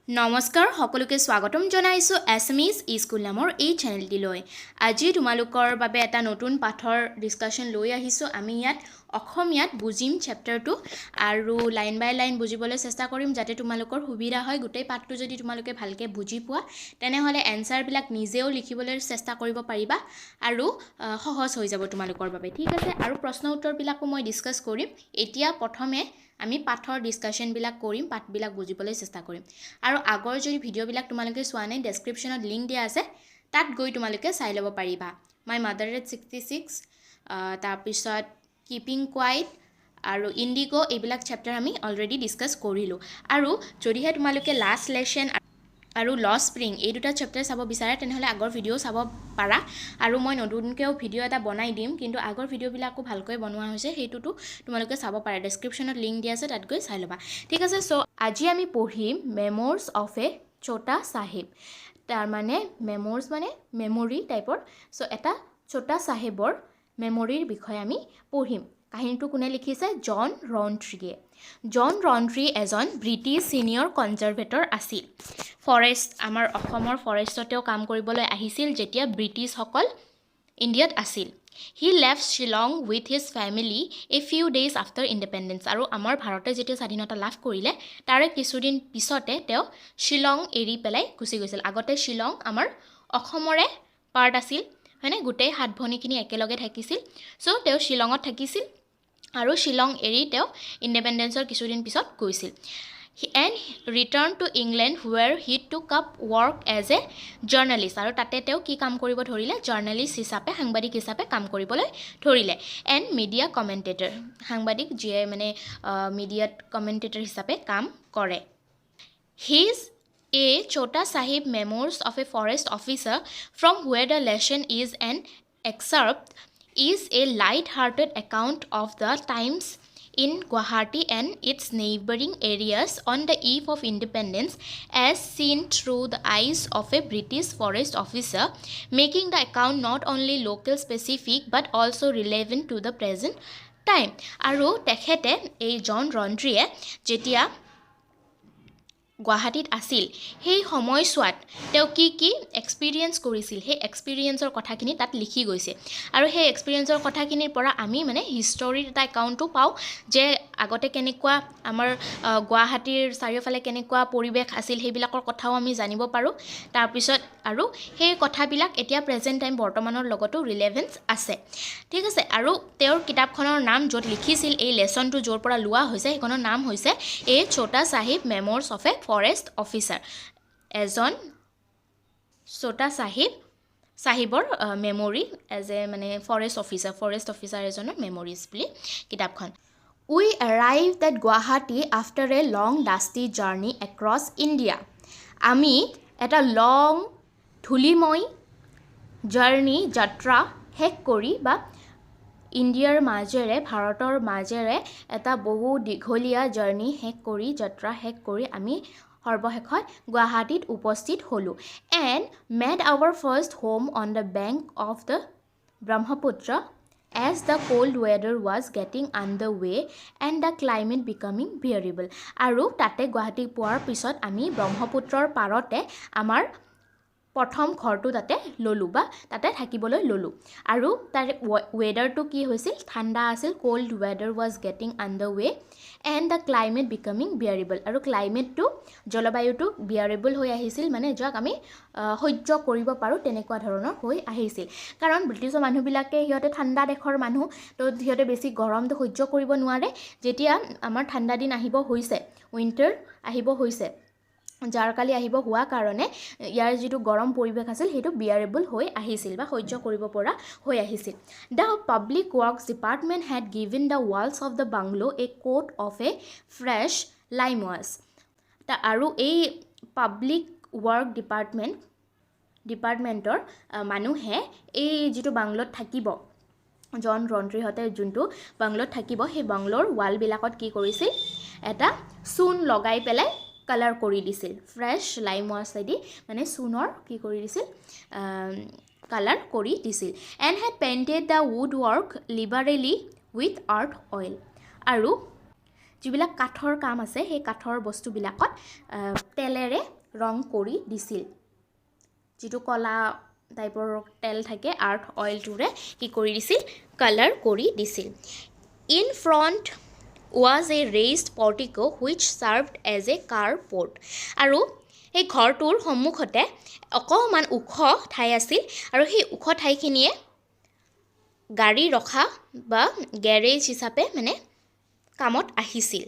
নমস্কাৰ সকলোকে স্বাগতম জনাইছো Assamese স্কুল নামৰ এই চেনেলটিলৈ আজি তোমালোকৰ বাবে এটা নতুন পাঠৰ ডিসকাশন লৈ আহিছো আমি ইয়াত অসমীয়াত বুজিম চেপ্টাৰটো আৰু লাইন বাই লাইন বুজিবলৈ চেষ্টা কৰিম যাতে তোমালোকৰ সুবিধা হয় গোটেই পাঠটো যদি তোমালোকে ভালকে বুজি পোৱা তেনেহলে এনসাৰ বিলাক নিজেও লিখিবলৈ চেষ্টা কৰিব পাৰিবা আৰু সহজ হৈ যাব তোমালোকৰ বাবে ঠিক আছে আৰু প্ৰশ্ন উত্তৰ বিলাকো মই ডিসকাস কৰিম এতিয়া প্ৰথমে আমি পাঠৰ ডিসকাশন বিলাক কৰিম পাঠ বিলাক বুজিবলৈ চেষ্টা কৰিম আৰু আগৰ যদি ভিডিও বিলাক তোমালোকে চোৱা নাই ডেসক্ৰিপচনত লিংক দিয়া আছে তাত গৈ তোমালোকে চাই ল'ব পাৰিবা মাই মাদাৰ ৰেট 66 তাৰ পিছত কিপিং কোৱাইট আৰু ইন্ডিগো এইবিলাক চেপ্টাৰ আমি অলৰেডি ডিসকাস কৰিলো আৰু যদিহে তোমালোকে লাষ্ট লেসন আৰু লস স্প্ৰিং এই দুটা চেপ্টাৰ চাব বিচাৰে তেনেহলে আগৰ ভিডিও চাব পাৰা আৰু মই নতুনকেও ভিডিও এটা বনাই দিম কিন্তু আগৰ ভিডিও বিলাকো ভালকৈ বনোৱা হৈছে হেতুটো তোমালোকে চাব পাৰা ডেসক্ৰিপচনত লিংক দিয়া আছে তাত গৈ চাই ল'বা ঠিক আছে সো আজি আমি পঢ়িম মেমোইrs অফ এ chota sahib তাৰ মানে মেমোইrs মানে মেমৰি টাইপৰ সো এটা chota sahibৰ মেমৰিৰ বিষয়ে আমি পঢ়িম কাহিনীটো কোনে লিখিছে জন ৰন্ট্ৰিয়ে জন ৰন্ট্ৰি এজন ব্ৰিটিছ সিনিয়ৰ কনজাৰভেটৰ আছিল ফৰেষ্ট আমাৰ অসমৰ ফৰেষ্টতেও কাম কৰিবলৈ আহিছিল যেতিয়া ব্ৰিটিছ সকল ইণ্ডিয়াত আছিল He left Shillong with his family a few days after independence আৰু আমাৰ ভাৰতে যেতিয়া স্বাধীনতা লাভ কৰিলে তাৰে কিছুদিন পিছতে তেওঁ শিলং এৰি পেলাই গুচি গৈছিল আগতে শিলং আমাৰ অসমৰে পাৰ্ট আছিল হয়নে গোটেই হাত ভনীখিনি একেলগে থাকিছিল সো তেওঁ শিলঙত থাকিছিল আৰু শিলং এৰি তেওঁ ইন্ডিপেন্ডেন্সৰ কিছুদিন পিছত গৈছিল and returned to England where he took up work as a journalist আৰু তাতে তেওঁ কি কাম কৰিব ধৰিলে জাৰ্নালিষ্ট হিচাপে সাংবাদিক হিচাপে কাম কৰিবলৈ ধৰিলে and media commentator সাংবাদিক যিয়ে মানে মিডিয়াত কমেন্টেটৰ হিচাপে কাম কৰে his a chota sahib memoirs of a forest officer from where the lesson is an excerpt is a light-hearted account of the times in Guwahati and its neighboring areas on the eve of independence as seen through the eyes of a British forest officer, making the account not only local specific but also relevant to the present time. Aru tekhete ei John Rondrie jetia গুৱাহাটীত আছিল সেই সময়ছোৱাত তেওঁ কি experience কৰিছিল সেই এক্সপেৰিয়েন্সৰ কথাখিনি তাত লিখি গৈছে আৰু সেই এক্সপেৰিয়েন্সৰ কথাখিনিৰ পৰা আমি মানে হিষ্টৰীৰ এটা একাউণ্টটো পাও যে আগতে কেনেকুৱা আমাৰ গুৱাহাটীৰ চাৰিওফালে কেনেকুৱা পৰিবেশ আছিল সেইবিলাকৰ কথাও আমি জানিব পাৰো তাৰ পিছত আৰু সেই কথাবিলাক এতিয়া প্ৰেজেন্ট টাইম বৰ্তমানৰ লগতো ৰিলেভেন্স আছে ঠিক আছে আৰু তেওঁৰ কিতাপখনৰ নাম য'ত লিখিছিল এই লেসনটো য'ৰ পৰা লোৱা হৈছে সেইখনৰ নাম হৈছে এ chota sahib memoirs of a forest officer এজন chota sahibৰ মেমৰি এজ এ মানে ফৰেষ্ট অফিচাৰ এজনৰ মেমৰিজ বুলি কিতাপখন We arrived at Guwahati after a long dusty journey across India আমি এটা লং ধুলিময় জাৰ্নি যাত্ৰা শেষ কৰি বা ইণ্ডিয়াৰ মাজেৰে ভাৰতৰ মাজেৰে এটা বহু দীঘলীয়া জাৰ্নি যাত্ৰা শেষ কৰি আমি সৰ্বশেষত গুৱাহাটীত উপস্থিত হলো and made our first home on the bank of the Brahmaputra as the cold weather was getting underway and the climate becoming bearable আৰু তাতে গুৱাহাটী পোৱাৰ পিছত আমি ব্ৰহ্মপুত্ৰৰ পাৰতে আমাৰ প্ৰথম ঘৰটো তাতে ললো বা তাতে থাকিবলৈ ললো আৰু তাৰ ওয়েদাৰটো কি হৈছিল ঠাণ্ডা আছিল cold ওয়েদাৰ was getting underway and the climate becoming bearable আৰু ক্লাইমেটটো জলবায়ুটো bearable হৈ আহিছিল মানে যাক আমি সহ্য কৰিব পাৰো তেনেকুৱা ধৰণৰ হৈ আহিছিল কাৰণ ব্ৰিটিছৰ মানুহবিলাকে হিয়তে ঠাণ্ডা দেশৰ মানুহ তো হিয়তে বেছি গৰমটো সহ্য কৰিব নোৱাৰে যেতিয়া আমাৰ ঠাণ্ডা দিন আহিব হৈছে উইন্টাৰ আহিব হৈছে যাৰ কালি আহিব হোৱা কাৰণে ইয়াৰ যেটো গৰম পৰিবেশ আছিল হেতু বিয়াৰেবল হৈ আহিছিল বা সহ্য কৰিব পৰা হৈ আহিছিল The public works department had given the walls of the bungalow a coat of a fresh lime wash তা আৰু এই পাব্লিক ওয়াৰ্ক ডিপাৰ্টমেন্টৰ মানুহে এই যেটো বাংলোত থাকিব জন ৰন্ট্ৰি হতে যোনটো বাংলোত থাকিব সেই বাংলোৰ ওয়াল বিলাকত কি কৰিছিল এটা চূণ লগাই পেলাই কালাৰ কৰি দিছিল ফ্ৰেশ লাইম ওয়াশ দি মানে চূণৰ কি কৰি দিছিল কালাৰ কৰি দিছিল and had painted the woodwork liberally with earth oil আৰু যিবিলাক কাঠৰ কাম আছে সেই কাঠৰ বস্তুবিলাকত তেলেৰে ৰং কৰি দিছিল যেটো কলা টাইপৰ তেল থাকে আৰ্থ অইলটোৰে কি কৰি দিছিল কালাৰ কৰি দিছিল in front was a raised portico which served as a carport আৰু এই ঘৰটোৰ সন্মুখতে অকমান ওখ ঠাই আছিল আৰু সেই ওখ ঠাইখিনিয়ে গাড়ী ৰখা বা গ্যাৰেজ হিচাপে মানে কামত আহিছিল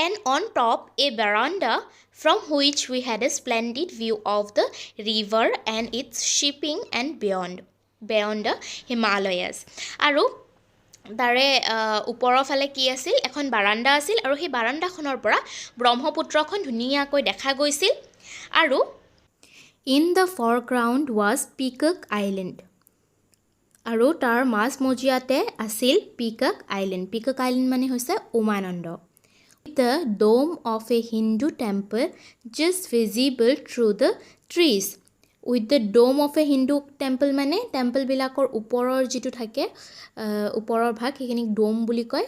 and on top a veranda from which we had a splendid view of the river and its shipping and beyond the Himalayas আৰু তাৰে ওপৰৰ ফালে কি আছিল এখন বাৰান্দা আছিল আৰু সেই বাৰান্দাখনৰ পৰা ব্ৰহ্মপুত্ৰখন ধুনীয়াকৈ দেখা গৈছিল আৰু in the foreground was Peacock Island আৰু তাৰ মাজমজিয়াতে আছিল Peacock Island মানে হৈছে Umananda the dome of a Hindu temple just visible through the trees with the dome of a Hindu temple মানে টেম্পল বিলাকৰ ওপৰৰ যেটো থাকে ওপৰৰ ভাগ হেকিনিক ডোম বুলি কয়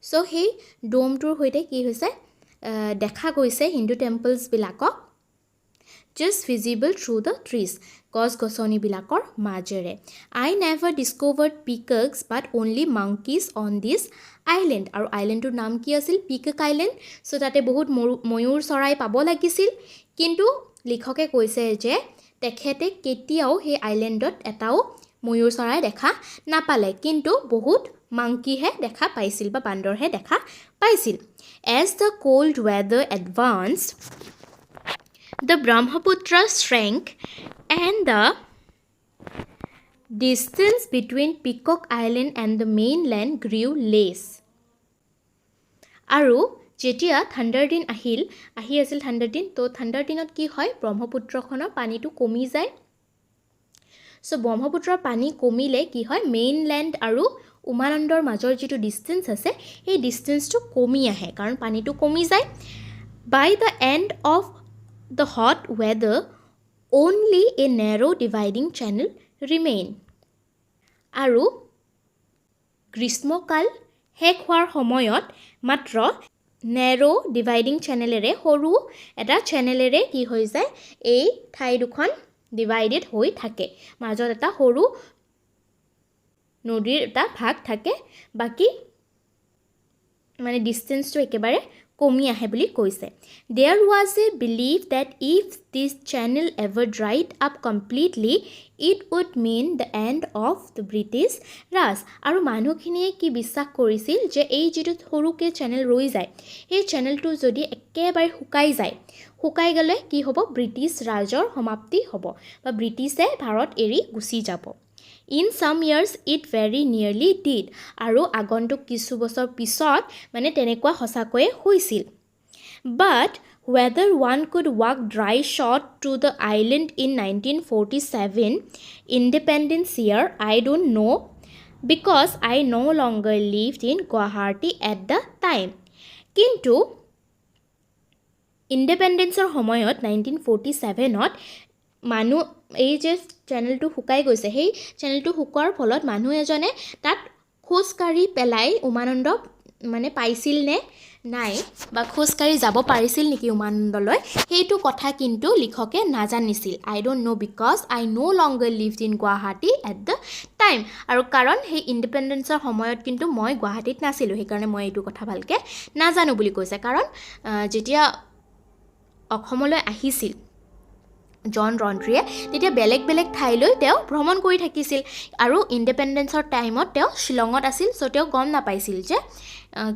সো সেই ডোমটোৰ হৈতে কি হৈছে দেখা গৈছে হিন্দু টেম্পলছ বিলাকক just visible through the trees গছ গছনি বিলাকৰ মাজেৰে I never discovered peacocks but only monkeys on this island আৰু আইল্যান্ডৰ নাম কি আছিল Peacock Island সো তাতে বহুত ময়ূৰ চৰাই পাব লাগিছিল কিন্তু লিখকে কৈছে যে তেখেতে কেতিয়াও সেই আইল্যান্ডত এটাও ময়ূৰ চৰাই দেখা নাপালে কিন্তু বহুত মাংকিহে দেখা পাইছিল বা বান্দৰহে দেখা পাইছিল as the cold weather advanced the Brahmaputra shrank and the distance between Peacock Island and the mainland grew less আৰু যেতিয়া ঠাণ্ডাৰ দিন আহি আছিল ঠাণ্ডাৰ দিন তো ঠাণ্ডাৰ দিনত কি হয় ব্ৰহ্মপুত্ৰখনৰ পানীটো কমি যায় সো ব্ৰহ্মপুত্ৰৰ পানী কমিলে কি হয় মেইনল্যান্ড আৰু উমানন্দৰ মাজৰ যেটো ডিসটেন্স আছে এই ডিসটেন্সটো কমি আহে কাৰণ পানীটো কমি যায় by the end of the hot weather only a narrow dividing channel remain আৰু গ্ৰীষ্মকাল শেষ হোৱাৰ সময়ত মাত্ৰ narrow dividing channelৰে সৰু এটা চেনেলেৰে কি হৈ যায় এই ঠাই দুখন ডিভাইডেড হৈ থাকে মাজত এটা সৰু নদীৰ এটা ভাগ থাকে বাকি মানে ডিসটেন্সটো একেবাৰে কমি আহে বুলি কৈছে there was a belief that if this channel ever dried up completely it would mean the end of the British Raj আৰু মানুহখিনিয়ে কি বিশ্বাস কৰিছিল যে এই যেটো সৰুকে চেনেল ৰৈ যায় এই চেনেলটো যদি একেবাৰে শুকাই গলে কি হ'ব ব্ৰিটিছ ৰাজৰ সমাপ্তি হ'ব বা ব্ৰিটিছে ভাৰত এৰি গুচি যাব In some years it very nearly did আৰু আগন্তুক কিছু বছৰ পিছত মানে তেনেকুৱা হসাকয়ে হৈছিল but whether one could walk dry shod to the island in 1947 independence year I don't know because I no longer lived in Guwahati at the time কিন্তু ইন্ডিপেন্ডেন্সৰ সময়ত 1947ত মানুহ এই যে চেনেলটো শুকাই গৈছে সেই চেনেলটো শুকোৱাৰ ফলত মানুহ এজনে তাত খোজকাঢ়ি পেলাই উমানন্দ মানে পাইছিল নে নাই বা খোজকাঢ়ি যাব পাৰিছিল নেকি উমানন্দলৈ সেইটো কথা কিন্তু লিখকে নাজানিছিল I don't know because I no longer lived in Guwahati at the time আৰু কাৰণ সেই ইন্ডিপেন্ডেন্সৰ সময়ত কিন্তু মই গুৱাহাটীত নাছিলো সেইকাৰণে মই এইটো কথা ভালকে নাজানো বুলি কৈছে কাৰণ যেতিয়া অসমলৈ আহিছিল জন ৰন্ট্ৰিয়ে তেতিয়া বেলেগ ঠাইলৈ তেওঁ ভ্ৰমণ কৰি থাকিছিল আৰু ইন্ডিপেন্ডেন্সৰ টাইমত তেওঁ শিলঙত আছিল সো তেওঁ গম নাপাইছিল যে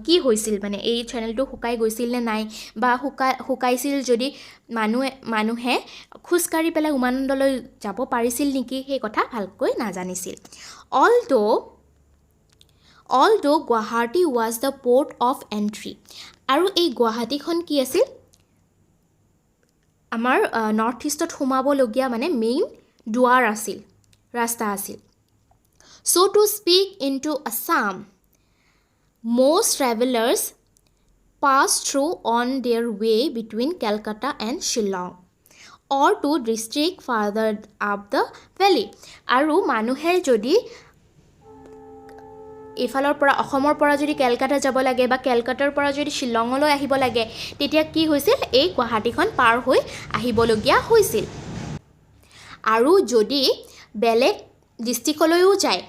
কি হৈছিল মানে এই চেনেলটো শুকাই গৈছিল নে নাই বা শুকাইছিল যদি মানুহে খুজকাৰি পেলাই উমানন্দলৈ যাব পাৰিছিল নেকি সেই কথা ভালকৈ নাজানিছিল although Guwahati was the port of entry আৰু এই গুৱাহাটীখন কি আছিল আমাৰ নৰ্থ ইষ্টত সোমাব লগিয়া মানে মেইন দুৱাৰ আছিল ৰাস্তা আছিল so to speak into Assam most travelers pass through on their way between Calcutta and Shillong or to district further up the valley আৰু মানুহে যদি এফালৰ পৰা অসমৰ পৰা যদি কেলকাতা যাব লাগে বা কেলকাতাৰ পৰা যদি শ্বিলঙলৈ আহিব লাগে তেতিয়া কি হৈছিল এই গুৱাহাটীখন পাৰ হৈ আহিবলগীয়া হৈছিল আৰু যদি বেলেগ ডিষ্ট্ৰিক্টলৈও যায়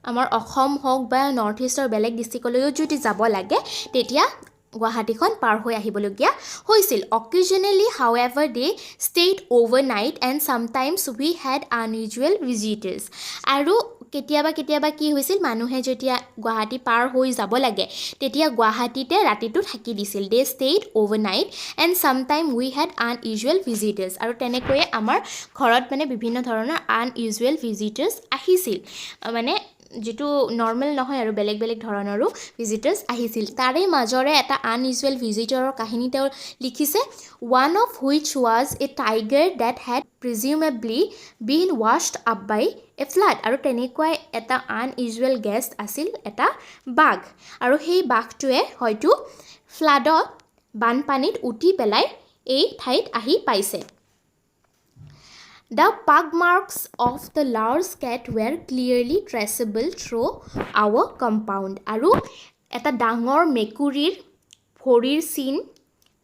আমাৰ অসম হওক বা নৰ্থ ইষ্টৰ বেলেগ ডিষ্ট্ৰিক্টলৈও যদি যাব লাগে তেতিয়া গুৱাহাটীখন পাৰ হৈ আহিবলগীয়া হৈছিল occasionally however they stayed overnight and sometimes we had unusual visitors আৰু কেতিয়াবা কি হৈছিল মানুহে যেতিয়া গুৱাহাটী পাৰ হৈ যাব লাগে তেতিয়া গুৱাহাটীতে ৰাতিটো থাকি দিছিল they stayed overnight and sometimes we had unusual visitors আৰু তেনেকৈয়ে আমাৰ ঘৰত মানে বিভিন্ন ধৰণৰ unusual visitors আহিছিল মানে যেটো নৰ্মেল নহয় আৰু বেলেগ বেলেগ ধৰণৰো ভিজিটাৰ্স আহিছিল তাৰে মাজৰে এটা আনইউজুৱেল ভিজিটৰৰ কাহিনী তেওঁ লিখিছে one of which was a tiger that had presumably been washed up by a flood আৰু তেনেকৈ এটা আনইউজুৱেল গেষ্ট আছিল এটা বাঘ আৰু সেই বাঘটোৱে হয়তো ফ্লাডত বানপানীত উঠি পেলাই এই ঠাইত আহি পাইছে The pug marks of the large cat were clearly traceable through our compound. আৰু এটা ডাঙৰ মেকুৰীৰ ভৰিৰ চিন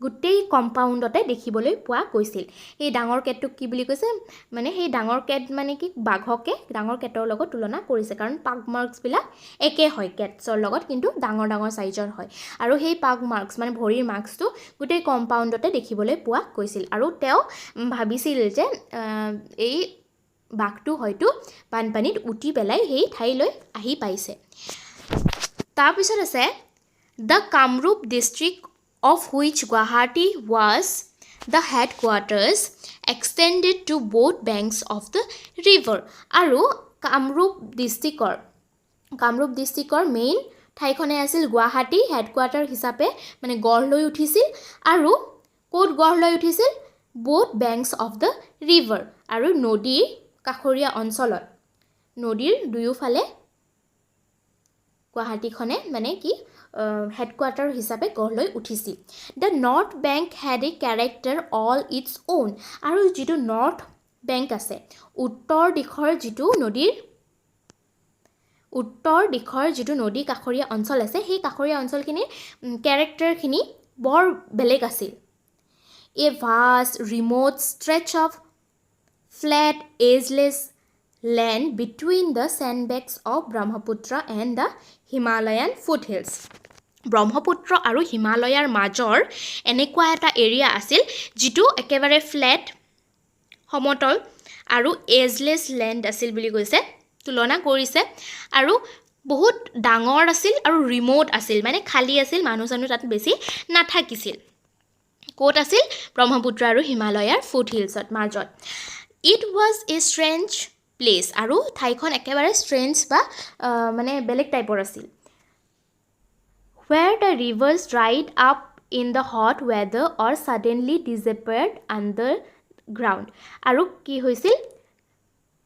গোটেই কম্পাউণ্ডতে দেখিবলৈ পোৱা গৈছিল এই ডাঙৰ কেটটোক কি বুলি কৈছে মানে সেই ডাঙৰ কেট মানে কি বাঘকে ডাঙৰ কেটৰ লগত তুলনা কৰিছে কাৰণ পাগ মাৰ্কছ বিলাক একে হয় কেটছৰ লগত কিন্তু ডাঙৰ ডাঙৰ সাইজৰ হয় আৰু সেই পাগ মাৰ্কছ মানে ভৰিৰ মাৰ্কছটো গোটেই কম্পাউণ্ডতে দেখিবলৈ পোৱা গৈছিল আৰু তেওঁ ভাবিছিল যে এই বাঘটো হয়তো বানপানীত উঠি পেলাই সেই ঠাইলৈ আহি পাইছে তাৰ পিছত আছে the Kamrup district of which Guwahati was the headquarters extended to both banks of the river আৰু কামৰূপ ডিষ্ট্ৰিক্টৰ মেইন ঠাইখনে আছিল গুৱাহাটী হেডকোৱাৰ্টাৰ হিচাপে মানে গঢ় লৈ উঠিছিল আৰু ক'ত গঢ় লৈ উঠিছিল both banks of the river আৰু নদীৰ কাষৰীয়া অঞ্চলত নদীৰ দুয়োফালে গুৱাহাটীখনে মানে কি হেডকোৱাৰ্টাৰ হিচাপে গঢ় লৈ উঠিছিল the north bank had a character all its own আৰু যেটো নৰ্থ বেংক আছে উত্তৰ দিশৰ যেটো নদী কাষৰীয়া অঞ্চল আছে সেই কাষৰীয়া অঞ্চলখিনি ক্যাৰেক্টাৰখিনি বৰ বেলেগ আছিল a vast remote stretch of flat ageless land between the sandbanks of Brahmaputra and the Himalayan foothills Brahmaputra আৰু হিমালয়ৰ মাজৰ এনেকুৱা এটা এৰিয়া আছিল যেটো একেবাৰে ফ্ল্যাট সমতল আৰু এজলেছ ল্যান্ড আছিল বুলি কৈছে তুলনা কৰিছে আৰু বহুত ডাঙৰ আছিল আৰু ৰিমোট আছিল মানে খালি আছিল মানুহ তাত বেছি নাথাকিছিল ক'ত আছিল ব্ৰহ্মপুত্ৰ আৰু হিমালয়ৰ ফুটহিলছত মাজত it was a strange place আৰু ঠাইখন একেবাৰে strange বা মানে বেলেগ টাইপৰ আছিল where the rivers dried up in the hot weather or suddenly disappeared underground আৰু কি হৈছিল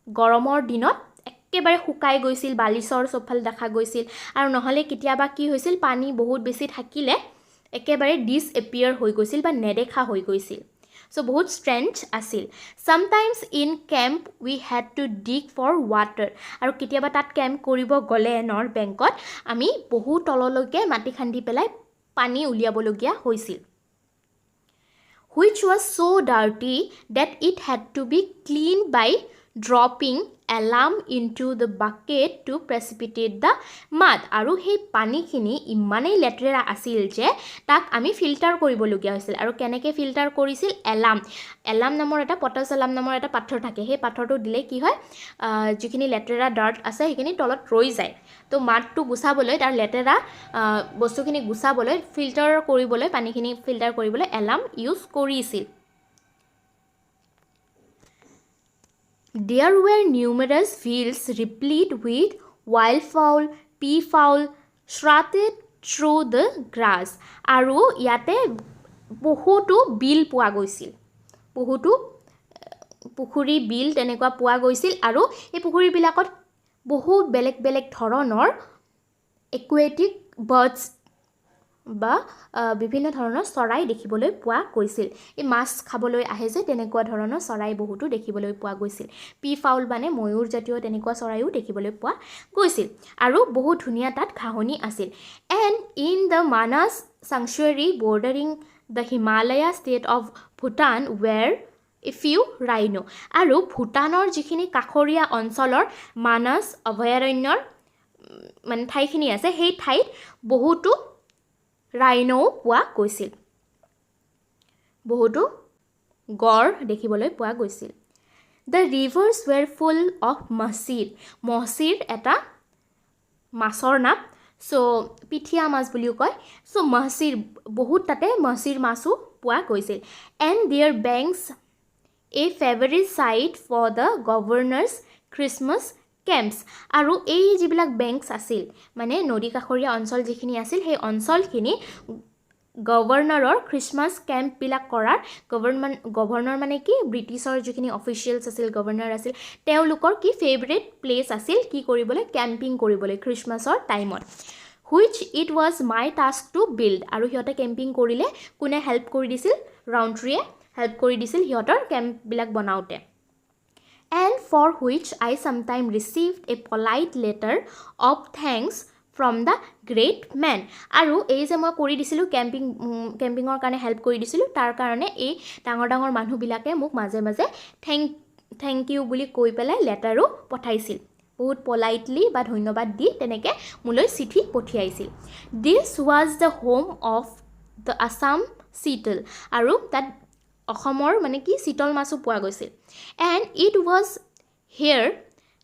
গৰমৰ দিনত একেবাৰে শুকাই গৈছিল বালিচৰ সফল দেখা গৈছিল আৰু নহলে কেতিয়াবা কি হৈছিল পানী বহুত বেছি থাকিলে একেবাৰে ডিসএপিয়াৰ হৈ গৈছিল বা নেদেখা হৈ গৈছিল so বহুত strange আছিল sometimes in camp we had to dig for water আৰু কেতিয়াবা তাত ক্যাম্প কৰিব গলে নৰ্থ বেংকত আমি বহু তললৈকে মাটি খান্দি পেলাই পানী উলিয়াবলগীয়া হৈছিল which was so dirty that it had to be cleaned by dropping alarm into the bucket to precipitate the mud আৰু সেই পানীখিনি ইমানেই লেতেৰা আছিল যে তাক আমি ফিল্টাৰ কৰিবলগীয়া হৈছিল আৰু কেনেকৈ ফিল্টাৰ কৰিছিল এলাম নামৰ এটা পটাছ এলাম নামৰ এটা পাথৰ থাকে সেই পাথৰটো দিলে কি হয় যিখিনি লেতেৰা ডাৰ্ট আছে সেইখিনি তলত ৰৈ যায় তো মাডটো গুছাবলৈ তাৰ লেতেৰা বস্তুখিনি গুছাবলৈ ফিল্টাৰ কৰিবলৈ পানীখিনি ফিল্টাৰ কৰিবলৈ এলাম ইউজ কৰিছিল There were numerous fields replete with wildfowl, peafowl, strutted through the grass. আৰু ইয়াতে বহুতো বিল পোৱা গৈছিল বহুতো পুখুৰী বিল তেনেকুৱা পোৱা গৈছিল আৰু এই পুখুৰীবিলাকত বহু বেলেগ বেলেগ ধৰণৰ একুৱেটিক বাৰ্ডছ বা বিভিন্ন ধৰণৰ চৰাই দেখিবলৈ পোৱা গৈছিল এই মাছ খাবলৈ আহে যে তেনেকুৱা ধৰণৰ চৰাই বহুতো দেখিবলৈ পোৱা গৈছিল পি ফাউল মানে ময়ূৰ জাতীয় তেনেকুৱা চৰাইও দেখিবলৈ পোৱা গৈছিল আৰু বহুত ধুনীয়া তাত ঘাঁহনি আছিল and in the Manas sanctuary bordering the Himalaya state of Bhutan were a few rhino আৰু ভূটানৰ যিখিনি কাষৰীয়া অঞ্চলৰ মানাস অভয়াৰণ্যৰ মানে ঠাইখিনি আছে সেই ঠাইত বহুতো ৰাইনো পোৱা গৈছিল বহুতো গড় দেখিবলৈ পোৱা গৈছিল The rivers were full of মহছিৰ এটা মাছৰ নাম সো পিঠিয়া মাছ বুলিও কয় সো মহছিৰ বহুত তাতে মহছিৰ মাছো পোৱা গৈছিল and their banks a favorite site for the governor's Christmas camps আৰু এই যিবিলাক বেংকছ আছিল মানে নদী কাষৰীয়া অঞ্চল যিখিনি আছিল সেই অঞ্চলখিনি গভৰ্ণৰৰ খ্ৰীষ্টমাছ কেম্পবিলাক কৰাৰ গভৰ্ণৰ মানে কি ব্ৰিটিছৰ যিখিনি অফিচিয়েলছ আছিল গভৰ্ণৰ আছিল তেওঁলোকৰ কি ফেভৰেট প্লেচ আছিল কি কৰিবলৈ কেম্পিং কৰিবলৈ খ্ৰীষ্টমাছৰ টাইমত which it was my task to build আৰু হিয়তে কেম্পিং কৰিলে কোনে হেল্প কৰি দিছিল ৰাউণ্ডট্ৰিয়ে হেল্প কৰি দিছিল হিয়তৰ কেম্পবিলাক বনাওতে and for which I sometime received a polite letter of thanks from the great man আৰু এই যে মই কৰি দিছিলোঁ কেম্পিঙৰ কাৰণে হেল্প কৰি দিছিলোঁ তাৰ কাৰণে এই ডাঙৰ ডাঙৰ মানুহবিলাকে মোক মাজে মাজে থেংক ইউ বুলি কৈ পেলাই লেটাৰো পঠাইছিল বহুত পলাইটলি বা ধন্যবাদ দি তেনেকৈ মোলৈ চিঠি পঠিয়াইছিল this was the home of the Assam chital আৰু তাত অসমৰ মানে কি চিতল মাছো পোৱা গৈছিল and it was here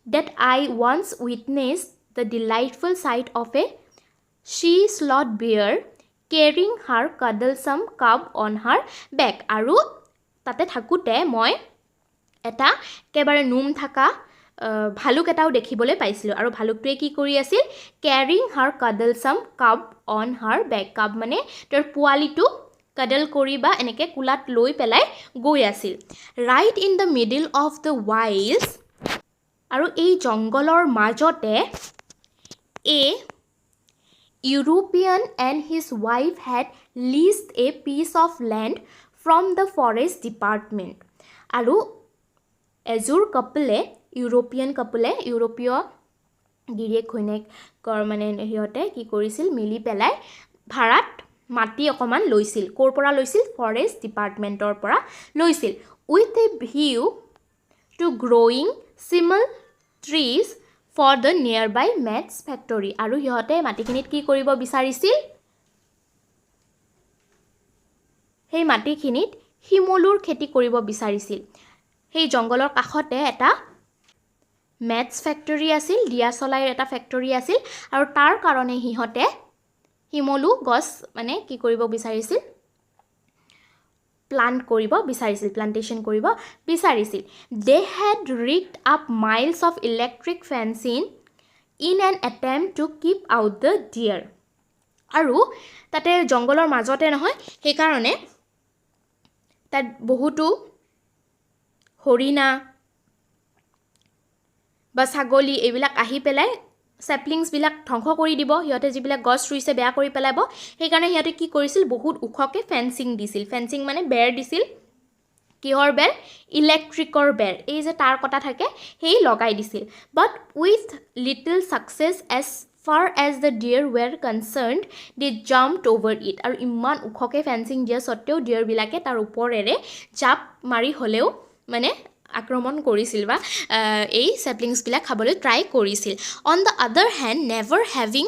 that I once witnessed the delightful sight of a she-sloth bear carrying her cuddlesome cub on her back আৰু তাতে থাকোঁতে মই এটা একেবাৰে নোম থকা ভালুক এটাও দেখিবলৈ পাইছিলোঁ আৰু ভালুকটোৱে কি কৰি আছিল carrying her cuddlesome cub on her back cub মানে তেওঁৰ পোৱালিটো কাডল কৰি বা এনেকৈ কোলাত লৈ পেলাই গৈ আছিল right in the middle of the wilds আৰু এই জংগলৰ মাজতে A European and his wife had leased a piece of land from the forest department আৰু এযোৰ কাপলে ইউৰোপীয় গিৰিয়েক ঘৈণীয়েকৰ মানে সিহঁতে কি কৰিছিল মিলি পেলাই ভাড়াত মাটি অকমান লৈছিল ক'ৰ পৰা লৈছিল ফৰেষ্ট ডিপাৰ্টমেণ্টৰ পৰা লৈছিল with a view to growing simple trees for the nearby mats factory আৰু সিহঁতে মাটিখিনিত কি কৰিব বিচাৰিছিল সেই মাটিখিনিত শিমলুৰ খেতি কৰিব বিচাৰিছিল সেই জংগলৰ কাষতে এটা মেটছ ফেক্টৰী আছিল দিয়াচলাইৰ এটা ফেক্টৰী আছিল আৰু তাৰ কাৰণে সিহঁতে শিমলু গছ মানে কি কৰিব বিচাৰিছিল plantation কৰিব বিচাৰিছিল they had rigged up miles of electric fencing in an attempt to keep out the deer আৰু তাতে জংগলৰ মাজতে নহয় সেই কাৰণে তাত বহুতো হৰিণা বা ছাগলী এইবিলাক আহি পেলাই সেপলিংছবিলাক ধ্বংস কৰি দিব সিহঁতে যিবিলাক গছ ৰুইছে বেয়া কৰি পেলাব সেইকাৰণে সিহঁতে কি কৰিছিল বহুত ওখকৈ ফেন্সিং দিছিল ফেন্সিং মানে বেৰ দিছিল কিহৰ বেৰ ইলেক্ট্ৰিকৰ বেৰ এই যে তাৰ কটা থাকে সেই লগাই দিছিল but with little success as far as the deer were concerned they jumped over it আৰু ইমান ওখকৈ ফেন্সিং দিয়া সত্ত্বেও ডিয়াৰবিলাকে তাৰ ওপৰেৰে জাপ মাৰি হ'লেও মানে আক্ৰমণ কৰিছিল বা এই সেপলিংছবিলাক খাবলৈ ট্ৰাই কৰিছিল on the other hand never having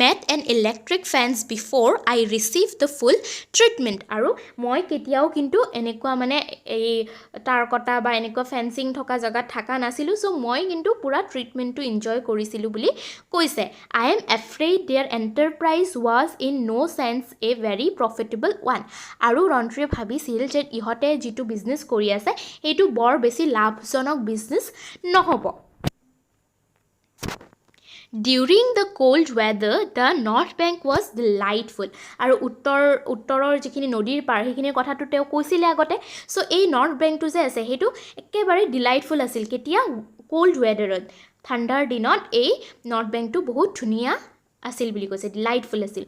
met an electric fence before I receive the full treatment আৰু মই কেতিয়াও কিন্তু এনেকুৱা মানে এই তাৰ কটা বা এনেকুৱা ফেন্সিং থকা জেগাত থকা নাছিলোঁ চ' মই কিন্তু পূৰা ট্ৰিটমেণ্টটো এনজয় কৰিছিলোঁ বুলি কৈছে I am afraid their enterprise was in no' chance a very profitable one আৰু ৰন্ট্ৰিয়ে ভাবিছিল যে ইহঁতে যিটো বিজনেছ কৰি আছে সেইটো বৰ বেছি লাভজনক বিজনেছ নহ'ব During the cold weather, the north bank was delightful. আৰু উত্তৰৰ যিখিনি নদীৰ পাৰ সেইখিনিৰ কথাটো তেওঁ কৈছিলে আগতে চ' এই নৰ্থ বেংকটো যে আছে সেইটো একেবাৰে ডিলাইটফুল আছিল কেতিয়া কোল্ড ৱেডাৰত ঠাণ্ডাৰ দিনত এই নৰ্থ বেংকটো বহুত ধুনীয়া আছিল বুলি কৈছে ডিলাইটফুল আছিল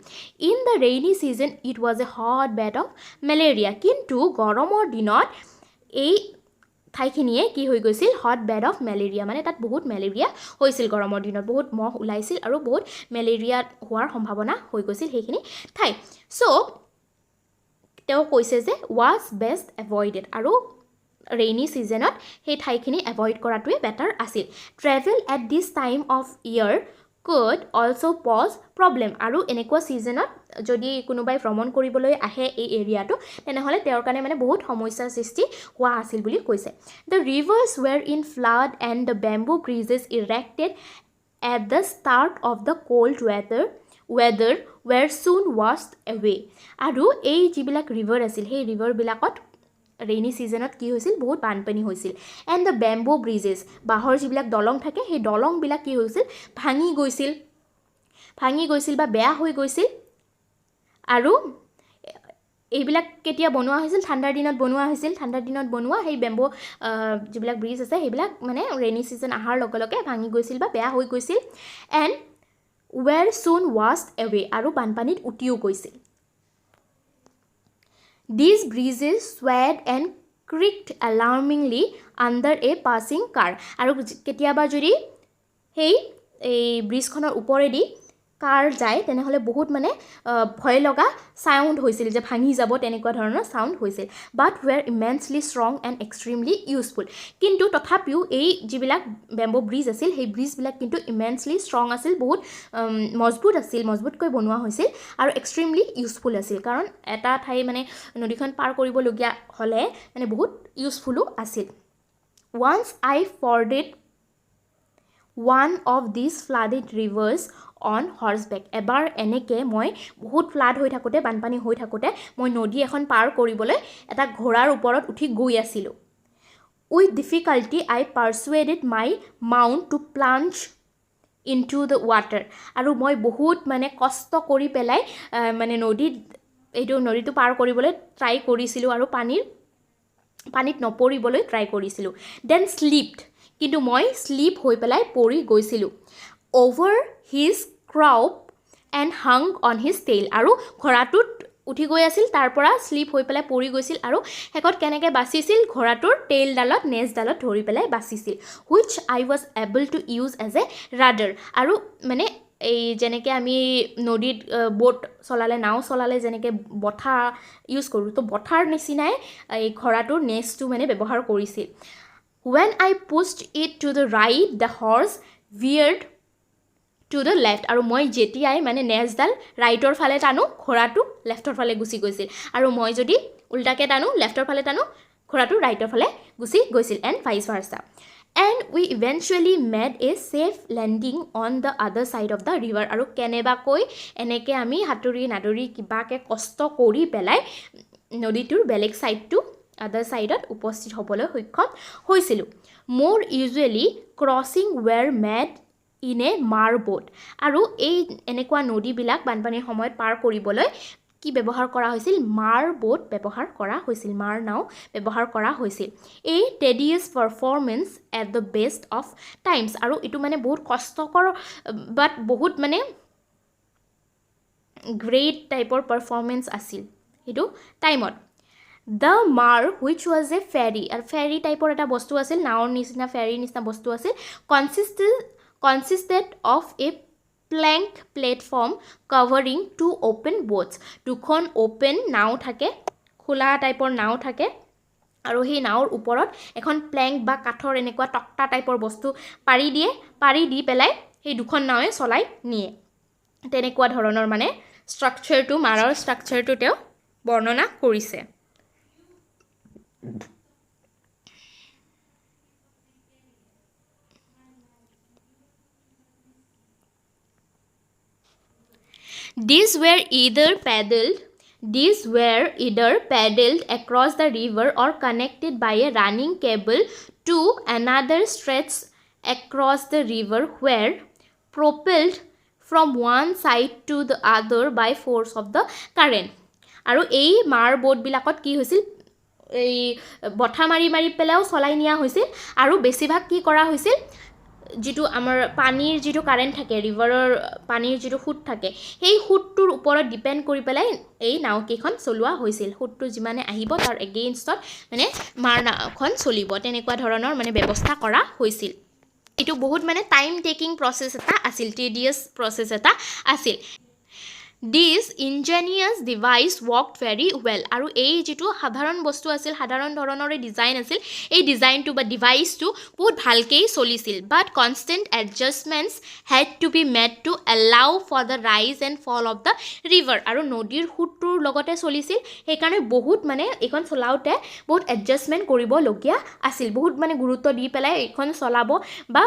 in the rainy season it was a hot bed of malaria কিন্তু গৰমৰ দিনত এই ঠাইখিনিয়ে কি হৈ গৈছিল হট বেড অফ মেলেৰিয়া মানে তাত বহুত মেলেৰিয়া হৈছিল গৰমৰ দিনত বহুত মহ ওলাইছিল আৰু বহুত মেলেৰিয়া হোৱাৰ সম্ভাৱনা হৈ গৈছিল সেইখিনি ঠাই চ' তেওঁ কৈছে যে ৱাজ বেষ্ট এভইডেড আৰু ৰেইনি ছিজনত সেই ঠাইখিনি এভইড কৰাটোৱে বেটাৰ আছিল travel at this time of year could also pose problem আৰু এনেকুৱা ছিজনত যদি কোনোবাই ভ্ৰমণ কৰিবলৈ আহে এই এৰিয়াটো তেনেহ'লে তেওঁৰ কাৰণে মানে বহুত সমস্যাৰ সৃষ্টি হোৱা আছিল বুলি কৈছে the rivers were in flood and the bamboo bridges erected at the start of the cold weather were soon washed away আৰু এই যিবিলাক ৰিভাৰ আছিল সেই ৰিভাৰবিলাকত ৰেইনি ছিজনত কি হৈছিল বহুত বানপানী হৈছিল এণ্ড দ্য বেম্বো ব্ৰিজেছ বাঁহৰ যিবিলাক দলং থাকে সেই দলংবিলাক কি হৈছিল ভাঙি গৈছিল বা বেয়া হৈ গৈছিল আৰু এইবিলাক কেতিয়া বনোৱা হৈছিল ঠাণ্ডাৰ দিনত বনোৱা সেই বেম্বো যিবিলাক ব্ৰিজ আছে সেইবিলাক মানে ৰেইনি ছিজন অহাৰ লগে লগে ভাঙি গৈছিল বা বেয়া হৈ গৈছিল এণ্ড ৱেৰ চুন ৱাছড এৱে আৰু বানপানীত উটিও গৈছিল These breezes swayed and creaked alarmingly under a passing car. আৰু কেতিয়াবা যদি এই ব্ৰিজখনৰ ওপৰেদি কাৰ যায় তেনেহ'লে বহুত মানে ভয় লগা সাউণ্ড হৈছিল যে ভাঙি যাব তেনেকুৱা ধৰণৰ সাউণ্ড হৈছিল but were immensely strong and extremely useful কিন্তু তথাপিও এই যিবিলাক বেম্বো ব্ৰিজ আছিল সেই ব্ৰিজবিলাক কিন্তু ইমেন্সলি ষ্ট্ৰং আছিল বহুত মজবুতকৈ বনোৱা হৈছিল আৰু এক্সট্ৰিমলি ইউজফুল আছিল কাৰণ এটা ঠাই মানে নদীখন পাৰ কৰিবলগীয়া হ'লে মানে বহুত ইউজফুলো আছিল once I forded one of these flooded rivers on horseback এবাৰ এনেকে মই বহুত ফ্লাড হৈ থাকোঁতে বানপানী হৈ থাকোঁতে মই নদী এখন পাৰ কৰিবলৈ এটা ঘোঁৰাৰ ওপৰত উঠি গৈ আছিলোঁ with difficulty I persuaded my mount to plunge into the water আৰু মই বহুত মানে কষ্ট কৰি পেলাই মানে নদীটো পাৰ কৰিবলৈ ট্ৰাই কৰিছিলোঁ আৰু পানীত নপৰিবলৈ ট্ৰাই কৰিছিলোঁ দেন স্লিপড কিন্তু মই স্লিপ হৈ পেলাই পৰি গৈছিলোঁ over his croup and hung on his tail আৰু ঘোঁৰাটোত উঠি গৈ আছিল তাৰ পৰা স্লিপ হৈ পেলাই পৰি গৈছিল আৰু হেকত কেনেকৈ বাচিছিল ঘোঁৰাটোৰ টেইলডালত নেজডালত ধৰি পেলাই বাচিছিল which I was able to use as a rudder আৰু মানে এই যেনেকৈ আমি নদীত বোট চলালে নাও চলালে যেনেকৈ বঠা ইউজ কৰোঁ তো বঠাৰ নিচিনাই এই ঘোঁৰাটোৰ নেজটো মানে ব্যৱহাৰ কৰিছিল when I pushed it to the right the horse veered to the left আৰু মই যেতিয়াই মানে নেজডাল ৰাইটৰ ফালে টানো ঘোঁৰাটো লেফ্টৰ ফালে গুচি গৈছিল আৰু মই যদি উল্টাকৈ টানো লেফ্টৰ ফালে টানো ঘোঁৰাটো ৰাইটৰ ফালে গুচি গৈছিল and vice versa and we eventually made a safe landing on the other side of the river আৰু কেনেবাকৈ এনেকৈ আমি হাতুৰি নাদুৰি কিবাকৈ কষ্ট কৰি পেলাই নদীটোৰ বেলেগ ছাইডটো আদাৰ ছাইডত উপস্থিত হ'বলৈ সক্ষম হৈছিলোঁ more usually crossing were made in a মাৰ boat আৰু এই এনেকুৱা নদীবিলাক বানপানীৰ সময়ত পাৰ কৰিবলৈ কি ব্যৱহাৰ কৰা হৈছিল মাৰ boat ব্যৱহাৰ কৰা হৈছিল মাৰ নাও ব্যৱহাৰ কৰা হৈছিল এই tedious performance at the best of times আৰু এইটো মানে বহুত কষ্টকৰ বাট বহুত মানে গ্ৰেট টাইপৰ পাৰফৰ্মেন্স আছিল এইটো টাইমত The mar which was a ferry আৰু ferry টাইপৰ এটা বস্তু আছিল নাওৰ নিচিনা ferry নিচিনা বস্তু আছিল consisted of a plank platform covering two open boats দুখন open নাও থাকে খোলা টাইপৰ নাও থাকে আৰু সেই নাওৰ ওপৰত এখন প্লেংক বা কাঠৰ এনেকুৱা টকটা টাইপৰ বস্তু পাৰি দি পেলাই সেই দুখন নাৱে চলাই নিয়ে তেনেকুৱা ধৰণৰ মানে ষ্ট্ৰাকচাৰটো মাৰৰ ষ্ট্ৰাকচাৰটো তেওঁ বৰ্ণনা কৰিছে These were either paddled across the river or connected by a running cable to another stretch across the river where propelled from one side to the other by force of the current আৰু এই মাৰ বোটবিলাকত কি হৈছিল এই বঠা মাৰি পেলাও চলাই নিয়া হৈছিল আৰু বেছিভাগ কি কৰা হৈছিল যিটো আমাৰ পানীৰ যিটো কাৰেণ্ট থাকে ৰিভাৰৰ পানীৰ যিটো সোঁত থাকে সেই সোঁতটোৰ ওপৰত ডিপেণ্ড কৰি পেলাই এই নাওকেইখন চলোৱা হৈছিল সোঁতটো যিমানে আহিব তাৰ এগেইনষ্টত মানে মাৰ নাওখন চলিব তেনেকুৱা ধৰণৰ মানে ব্যৱস্থা কৰা হৈছিল এইটো বহুত মানে টাইম টেকিং প্ৰচেছ এটা আছিল টিডিয়াছ প্ৰচেছ এটা আছিল This ingenious device worked very well আৰু এই যিটো সাধাৰণ বস্তু আছিল সাধাৰণ ধৰণৰে ডিজাইন আছিল এই ডিজাইনটো বা ডিভাইচটো বহুত ভালকেই চলিছিল but constant adjustments had to be made to allow for the rise and fall of the river আৰু নদীৰ সোঁতটোৰ লগতে চলিছিল সেইকাৰণে বহুত মানে এইখন চলাওঁতে বহুত এডজাষ্টমেণ্ট কৰিবলগীয়া আছিল বহুত মানে গুৰুত্ব দি পেলাই এইখন চলাব বা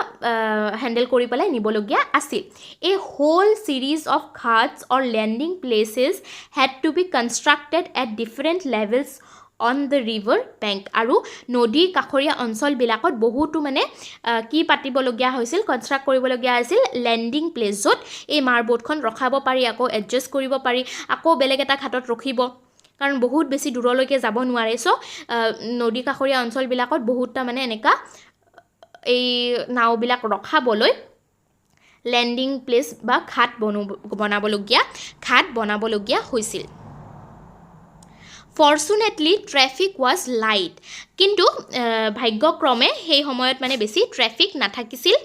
হেণ্ডেল কৰি পেলাই নিবলগীয়া আছিল এই whole series of ghats or landing places had to be constructed at different levels on the river bank আৰু নদী কাষৰীয়া অঞ্চলবিলাকত বহুতো মানে কি পাতিবলগীয়া হৈছিল কনষ্ট্ৰাক্ট কৰিবলগীয়া আছিল লেণ্ডিং প্লেচ য'ত এই মাৰবোটখন ৰখাব পাৰি আকৌ এডজাষ্ট কৰিব পাৰি আকৌ বেলেগ এটা ঘাটত ৰখিব কাৰণ বহুত বেছি দূৰলৈকে যাব নোৱাৰে চ' নদী কাষৰীয়া অঞ্চলবিলাকত বহুতটা মানে এনেকুৱা এই নাওবিলাক ৰখাবলৈ লেণ্ডিং প্লেচ বা ঘাট বনাবলগীয়া হৈছিল ফৰ্চুনেটলি ট্ৰেফিক ৱাজ লাইট কিন্তু ভাগ্যক্ৰমে সেই সময়ত মানে বেছি ট্ৰেফিক নাথাকিছিল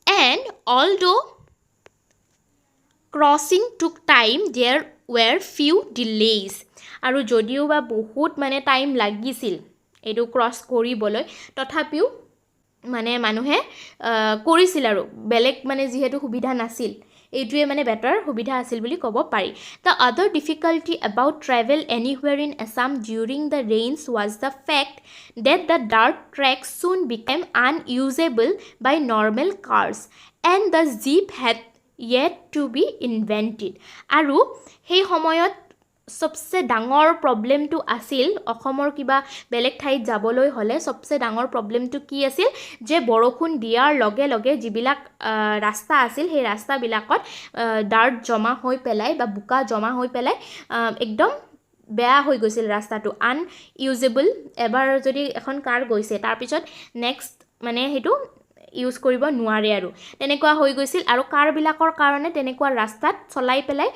এণ্ড অলদো ক্ৰছিং টুক টাইম দেয়াৰ ৱেৰ ফিউ ডিলেইজ আৰু যদিও বা বহুত মানে টাইম লাগিছিল এইটো ক্ৰছ কৰিবলৈ তথাপিও মানে মানুহে কৰিছিল আৰু বেলেগ মানে যিহেতু সুবিধা নাছিল এইটোৱে মানে বেটাৰ সুবিধা আছিল বুলি ক'ব পাৰি the other difficulty about travel anywhere in Assam during the rains was the fact that the dirt track soon became unusable by normal cars and the jeep had yet to be invented আৰু সেই সময়ত সবচে ডাঙৰ প্ৰব্লেমটো আছিল অসমৰ কিবা বেলেগ ঠাইত যাবলৈ হ'লে সবচে ডাঙৰ প্ৰব্লেমটো কি আছিল যে বৰষুণ দিয়াৰ লগে লগে যিবিলাক ৰাস্তা আছিল সেই ৰাস্তাবিলাকত ডাৰ্ট জমা হৈ পেলাই বা বোকা জমা হৈ পেলাই একদম বেয়া হৈ গৈছিল ৰাস্তাটো আনইউজেবল এবাৰ যদি এখন কাৰ গৈছে তাৰপিছত নেক্সট মানে সেইটো ইউজ কৰিব নোৱাৰে আৰু তেনেকুৱা হৈ গৈছিল আৰু কাৰবিলাকৰ কাৰণে তেনেকুৱা ৰাস্তাত চলাই পেলাই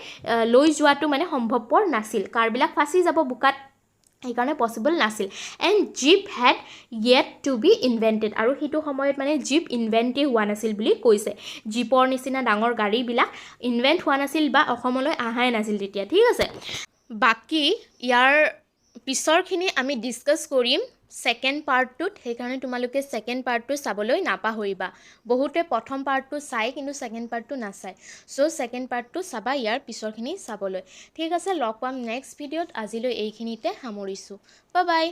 লৈ যোৱাটো মানে সম্ভৱপৰ নাছিল কাৰবিলাক ফাঁচি যাব বোকাত সেইকাৰণে পচিবল নাছিল and jeep had yet to be invented আৰু সেইটো সময়ত মানে জীপ ইনভেণ্টেই হোৱা নাছিল বুলি কৈছে জীপৰ নিচিনা ডাঙৰ গাড়ীবিলাক ইনভেণ্ট হোৱা নাছিল বা অসমলৈ অহাই নাছিল তেতিয়া ঠিক আছে বাকী ইয়াৰ পিছৰখিনি আমি ডিছকাছ কৰিম ছেকেণ্ড পাৰ্টটোত সেইকাৰণে তোমালোকে ছেকেণ্ড পাৰ্টটো চাবলৈ নাপাহৰিবা বহুতে প্ৰথম পাৰ্টটো চাই কিন্তু ছেকেণ্ড পাৰ্টটো নাচায় চ' ছেকেণ্ড পাৰ্টটো চাবা ইয়াৰ পিছৰখিনি চাবলৈ ঠিক আছে লগ পাম নেক্সট ভিডিঅ'ত আজিলৈ এইখিনিতে সামৰিছোঁ বাই বাই